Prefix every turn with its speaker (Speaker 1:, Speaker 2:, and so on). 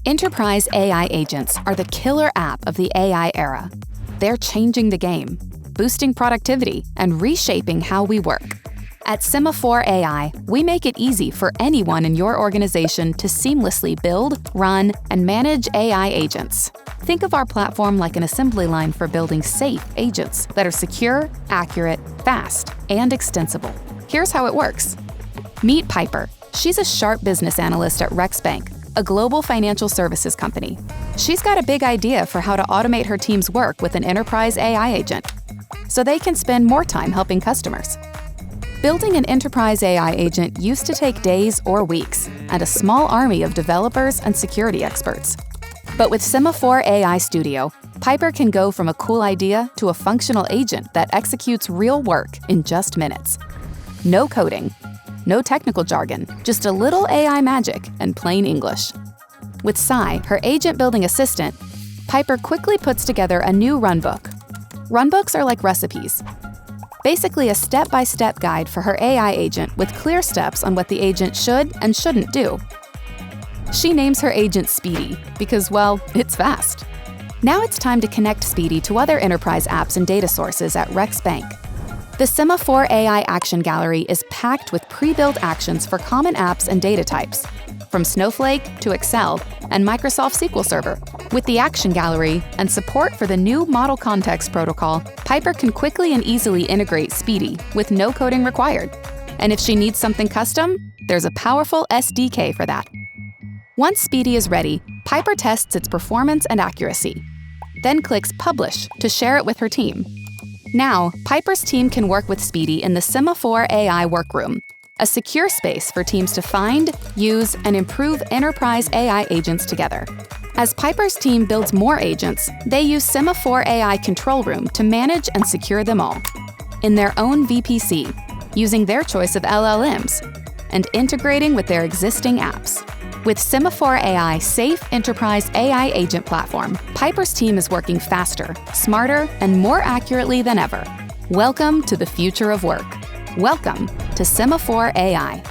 Speaker 1: Enterprise AI agents are the killer app of the AI era. They're changing the game, boosting productivity, and reshaping how we work. At Semaphore AI, we make it easy for anyone in your organization to seamlessly build, run, and manage AI agents. Think of our platform like an assembly line for building safe agents that are secure, accurate, fast, and extensible. Here's how it works. Meet Piper. She's a sharp business analyst at Rex Bank, a global financial services company. She's got a big idea for how to automate her team's work with an enterprise AI agent, so they can spend more time helping customers. Building an enterprise AI agent used to take days or weeks, and a small army of developers and security experts. But with Semaphore AI Studio, Piper can go from a cool idea to a functional agent that executes real work in just minutes. No coding, no technical jargon, just a little AI magic and plain English. With Sai, her agent-building assistant, Piper quickly puts together a new runbook. Runbooks are like recipes. Basically a step-by-step guide for her AI agent with clear steps on what the agent should and shouldn't do. She names her agent Speedy because, well, it's fast. Now it's time to connect Speedy to other enterprise apps and data sources at Rex Bank. The Semaphore AI Action Gallery is packed with pre-built actions for common apps and data types, from Snowflake to Excel and Microsoft SQL Server. With the Action Gallery and support for the new Model Context Protocol, Piper can quickly and easily integrate Speedy with no coding required. And if she needs something custom, there's a powerful SDK for that. Once Speedy is ready, Piper tests its performance and accuracy, then clicks Publish to share it with her team. Now, Piper's team can work with Speedy in the Semaphore AI Workroom, a secure space for teams to find, use, and improve enterprise AI agents together. As Piper's team builds more agents, they use Semaphore AI Control Room to manage and secure them all in their own VPC, using their choice of LLMs, and integrating with their existing apps. With Semaphore AI Safe Enterprise AI Agent Platform, Piper's team is working faster, smarter, and more accurately than ever. Welcome to the future of work. Welcome to Semaphore AI.